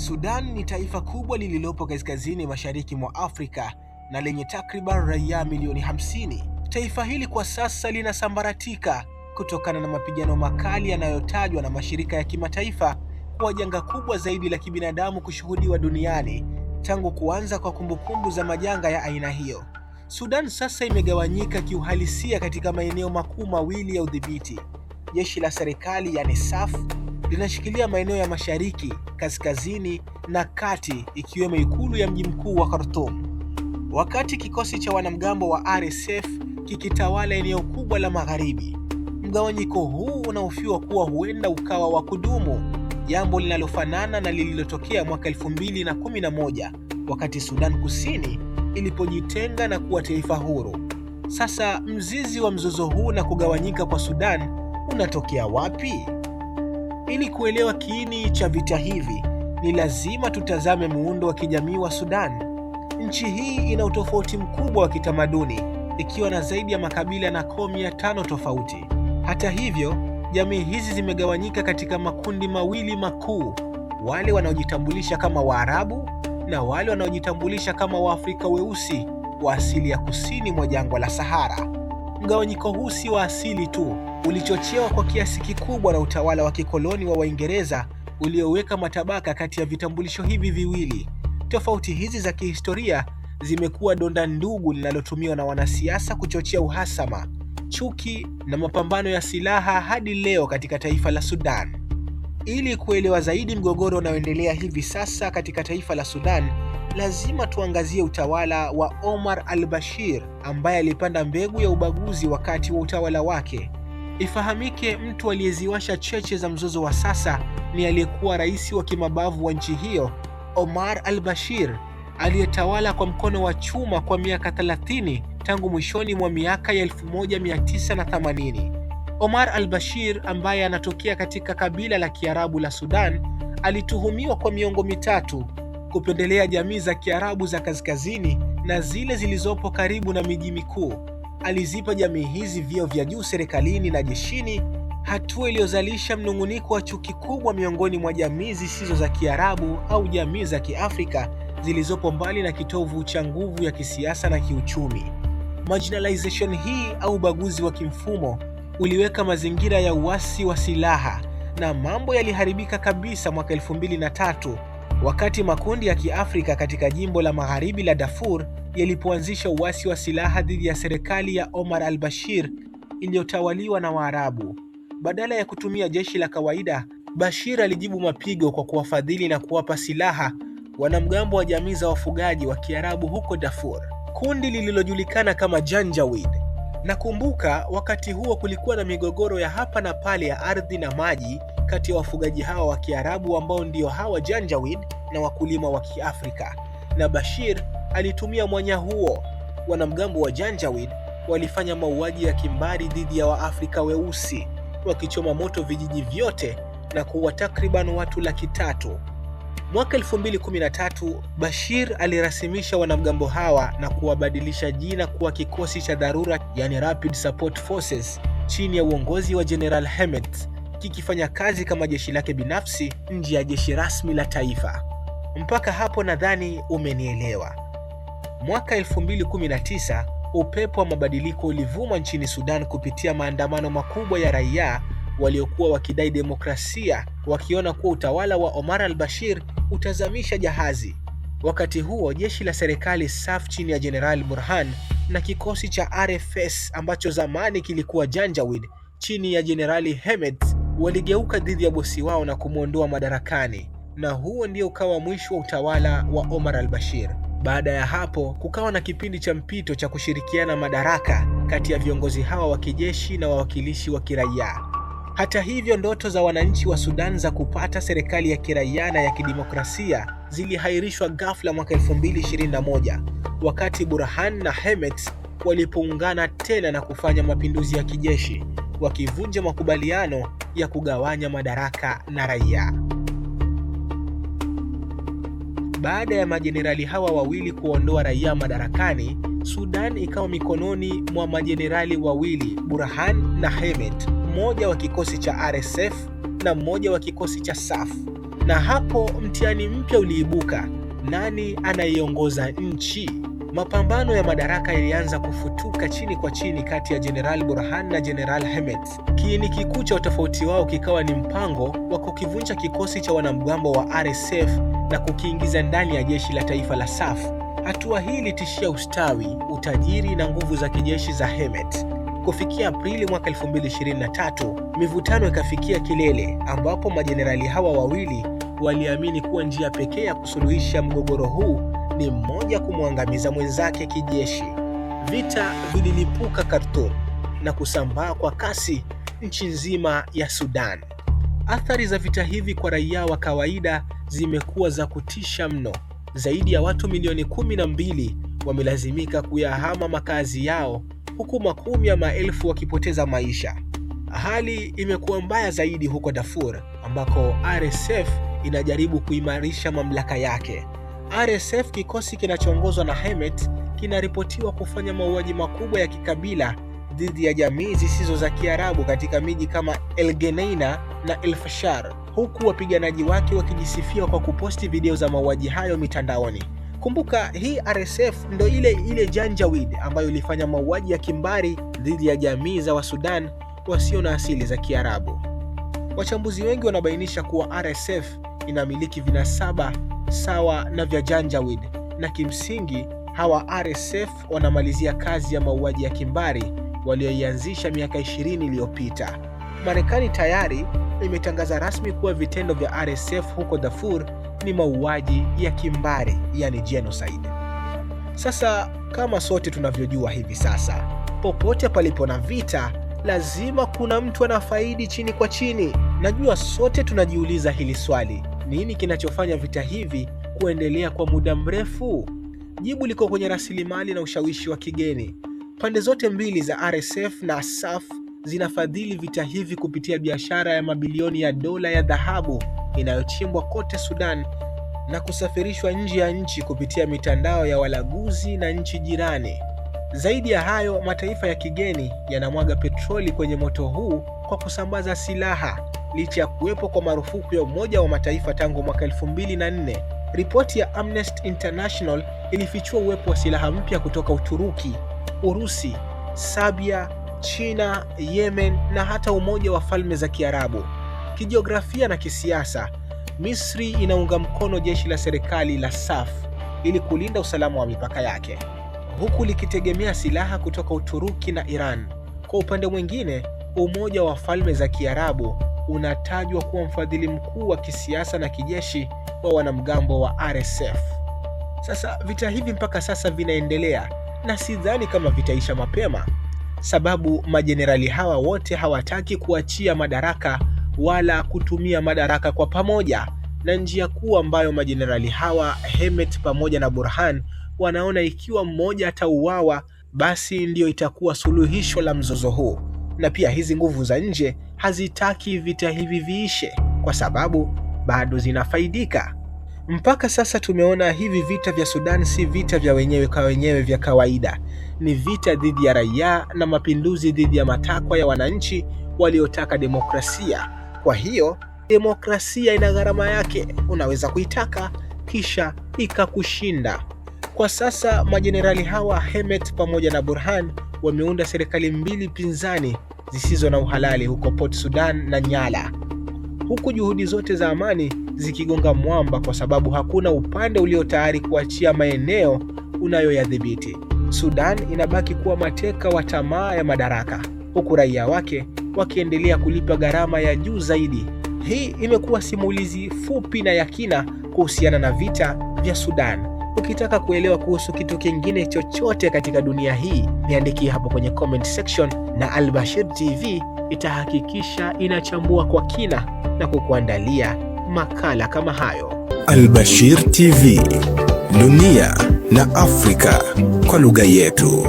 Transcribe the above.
Sudan ni taifa kubwa lililopo kaskazini mashariki mwa Afrika na lenye takriban raia milioni 50. Taifa hili kwa sasa linasambaratika kutokana na mapigano makali yanayotajwa na mashirika ya kimataifa kuwa janga kubwa zaidi la kibinadamu kushuhudiwa duniani tangu kuanza kwa kumbukumbu za majanga ya aina hiyo. Sudan sasa imegawanyika kiuhalisia katika maeneo makuu mawili ya udhibiti. Jeshi la serikali yani SAF linashikilia maeneo ya mashariki, kaskazini na kati ikiwemo ikulu ya mji mkuu wa Khartoum. Wakati kikosi cha wanamgambo wa RSF kikitawala eneo kubwa la magharibi. Mgawanyiko huu unahofiwa kuwa huenda ukawa wa kudumu, jambo linalofanana na lililotokea mwaka 2011 wakati Sudan Kusini ilipojitenga na kuwa taifa huru. Sasa mzizi wa mzozo huu na kugawanyika kwa Sudan unatokea wapi? Ili kuelewa kiini cha vita hivi, ni lazima tutazame muundo wa kijamii wa Sudan. Nchi hii ina utofauti mkubwa wa kitamaduni, ikiwa na zaidi ya makabila na koo 500 tofauti. Hata hivyo, jamii hizi zimegawanyika katika makundi mawili makuu: wale wanaojitambulisha kama Waarabu na wale wanaojitambulisha kama Waafrika weusi wa asili ya kusini mwa jangwa la Sahara. Mgawanyiko huu si wa asili tu, ulichochewa kwa kiasi kikubwa na utawala wa kikoloni wa Waingereza ulioweka matabaka kati ya vitambulisho hivi viwili. Tofauti hizi za kihistoria zimekuwa donda ndugu linalotumiwa na wanasiasa kuchochea uhasama, chuki na mapambano ya silaha hadi leo katika taifa la Sudan. Ili kuelewa zaidi mgogoro unaoendelea hivi sasa katika taifa la Sudan, lazima tuangazie utawala wa Omar al-Bashir ambaye alipanda mbegu ya ubaguzi wakati wa utawala wake. Ifahamike, mtu aliyeziwasha cheche za mzozo wa sasa ni aliyekuwa rais wa kimabavu wa nchi hiyo, Omar al-Bashir, aliyetawala kwa mkono wa chuma kwa miaka 30 tangu mwishoni mwa miaka ya 1980. Omar al-Bashir ambaye anatokea katika kabila la Kiarabu la Sudan alituhumiwa kwa miongo mitatu kupendelea jamii za Kiarabu za kaskazini na zile zilizopo karibu na miji mikuu. Alizipa jamii hizi vyeo vya juu serikalini na jeshini, hatua iliyozalisha mnung'uniko wa chuki kubwa miongoni mwa jamii zisizo za Kiarabu au jamii za Kiafrika zilizopo mbali na kitovu cha nguvu ya kisiasa na kiuchumi. Marginalization hii au ubaguzi wa kimfumo uliweka mazingira ya uasi wa silaha, na mambo yaliharibika kabisa mwaka 2003 wakati makundi ya Kiafrika katika jimbo la magharibi la Darfur yalipoanzisha uasi wa silaha dhidi ya serikali ya Omar al-Bashir iliyotawaliwa na Waarabu. Badala ya kutumia jeshi la kawaida, Bashir alijibu mapigo kwa kuwafadhili na kuwapa silaha wanamgambo wa jamii za wafugaji wa Kiarabu huko Darfur, kundi lililojulikana kama Janjaweed. Nakumbuka wakati huo kulikuwa na migogoro ya hapa na pale ya ardhi na maji kati ya wafugaji hawa wa Kiarabu ambao ndio hawa Janjaweed na wakulima wa Kiafrika, na Bashir alitumia mwanya huo. Wanamgambo wa Janjaweed walifanya mauaji ya kimbari dhidi ya Waafrika weusi, wakichoma moto vijiji vyote na kuua takriban watu 300,000. Mwaka 2013 Bashir alirasimisha wanamgambo hawa na kuwabadilisha jina kuwa kikosi cha dharura, yani Rapid Support Forces, chini ya uongozi wa General Hemedti, kikifanya kazi kama jeshi lake binafsi nje ya jeshi rasmi la taifa. Mpaka hapo nadhani umenielewa. Mwaka 2019 upepo wa mabadiliko ulivuma nchini Sudan kupitia maandamano makubwa ya raia waliokuwa wakidai demokrasia, wakiona kuwa utawala wa Omar al-Bashir utazamisha jahazi. Wakati huo jeshi la serikali SAF chini ya General Burhan na kikosi cha RFS ambacho zamani kilikuwa Janjaweed chini ya Generali Hemedti waligeuka dhidi ya bosi wao na kumwondoa madarakani, na huo ndio ukawa mwisho wa utawala wa Omar al-Bashir. Baada ya hapo kukawa na kipindi cha mpito cha kushirikiana madaraka kati ya viongozi hawa wa kijeshi na wawakilishi wa kiraia. Hata hivyo, ndoto za wananchi wa Sudan za kupata serikali ya kiraia na ya kidemokrasia zilihairishwa ghafla mwaka 2021 wakati Burhan na Hemedti walipoungana tena na kufanya mapinduzi ya kijeshi, wakivunja makubaliano ya kugawanya madaraka na raia. Baada ya majenerali hawa wawili kuondoa raia madarakani, Sudan ikawa mikononi mwa majenerali wawili, Burhan na Hemedti, mmoja wa kikosi cha RSF na mmoja wa kikosi cha SAF. Na hapo mtihani mpya uliibuka: nani anaiongoza nchi? Mapambano ya madaraka yalianza kufutuka chini kwa chini kati ya Jenerali Burhan na Jenerali Hemeti. Kiini kikuu cha utofauti wao kikawa ni mpango wa kukivunja kikosi cha wanamgambo wa RSF na kukiingiza ndani ya jeshi la taifa la SAF. Hatua hii ilitishia ustawi, utajiri na nguvu za kijeshi za Hemeti. Kufikia Aprili mwaka 2023, mivutano ikafikia kilele ambapo majenerali hawa wawili waliamini kuwa njia pekee ya kusuluhisha mgogoro huu ni mmoja kumwangamiza mwenzake kijeshi. Vita vililipuka Khartoum na kusambaa kwa kasi nchi nzima ya Sudan. Athari za vita hivi kwa raia wa kawaida zimekuwa za kutisha mno. Zaidi ya watu milioni 12 wamelazimika kuyahama makazi yao, huku makumi ya maelfu wakipoteza maisha. Hali imekuwa mbaya zaidi huko Darfur ambako RSF inajaribu kuimarisha mamlaka yake. RSF, kikosi kinachoongozwa na Hemeti, kinaripotiwa kufanya mauaji makubwa ya kikabila dhidi ya jamii zisizo za Kiarabu katika miji kama El Geneina na El Fasher, huku wapiganaji wake wakijisifia kwa kuposti video za mauaji hayo mitandaoni. Kumbuka, hii RSF ndo ile Janjaweed ambayo ilifanya mauaji ya kimbari dhidi ya jamii za Wasudan wasio na asili za Kiarabu. Wachambuzi wengi wanabainisha kuwa RSF inamiliki vinasaba sawa na vya Janjaweed, na kimsingi hawa RSF wanamalizia kazi ya mauaji ya kimbari walioianzisha miaka 20 iliyopita. Marekani tayari imetangaza rasmi kuwa vitendo vya RSF huko Darfur ni mauaji ya kimbari, yani genocide. Sasa kama sote tunavyojua hivi sasa, popote palipo na vita lazima kuna mtu anafaidi chini kwa chini. Najua sote tunajiuliza hili swali: nini kinachofanya vita hivi kuendelea kwa muda mrefu? Jibu liko kwenye rasilimali na ushawishi wa kigeni. Pande zote mbili za RSF na SAF zinafadhili vita hivi kupitia biashara ya mabilioni ya dola ya dhahabu inayochimbwa kote Sudan na kusafirishwa nje ya nchi kupitia mitandao ya walaguzi na nchi jirani. Zaidi ya hayo, mataifa ya kigeni yanamwaga petroli kwenye moto huu kwa kusambaza silaha, licha ya kuwepo kwa marufuku ya Umoja wa Mataifa tangu mwaka 2004. Ripoti ya Amnesty International ilifichua uwepo wa silaha mpya kutoka Uturuki, Urusi, Serbia, China, Yemen na hata Umoja wa Falme za Kiarabu. Kijiografia na kisiasa, Misri inaunga mkono jeshi la serikali la SAF ili kulinda usalama wa mipaka yake, huku likitegemea silaha kutoka Uturuki na Iran. Kwa upande mwingine, Umoja wa Falme za Kiarabu unatajwa kuwa mfadhili mkuu wa kisiasa na kijeshi wa wanamgambo wa RSF. Sasa vita hivi mpaka sasa vinaendelea na sidhani kama vitaisha mapema, sababu majenerali hawa wote hawataki kuachia madaraka wala kutumia madaraka kwa pamoja, na njia kuu ambayo majenerali hawa Hemeti pamoja na Burhan wanaona ikiwa mmoja atauawa basi ndio itakuwa suluhisho la mzozo huu. Na pia hizi nguvu za nje hazitaki vita hivi viishe kwa sababu bado zinafaidika. Mpaka sasa tumeona hivi vita vya Sudan si vita vya wenyewe kwa wenyewe vya kawaida. Ni vita dhidi ya raia na mapinduzi dhidi ya matakwa ya wananchi waliotaka demokrasia. Kwa hiyo demokrasia ina gharama yake. Unaweza kuitaka kisha ikakushinda. Kwa sasa majenerali hawa Hemeti pamoja na Burhan wameunda serikali mbili pinzani zisizo na uhalali huko Port Sudan na Nyala, huku juhudi zote za amani zikigonga mwamba kwa sababu hakuna upande ulio tayari kuachia maeneo unayoyadhibiti. Sudan inabaki kuwa mateka wa tamaa ya madaraka, huku raia wake wakiendelea kulipa gharama ya juu zaidi. Hii imekuwa simulizi fupi na ya kina kuhusiana na vita vya Sudan. Ukitaka kuelewa kuhusu kitu kingine chochote katika dunia hii, niandikie hapo kwenye comment section, na Albashir TV itahakikisha inachambua kwa kina na kukuandalia makala kama hayo. Albashir TV, dunia na Afrika kwa lugha yetu.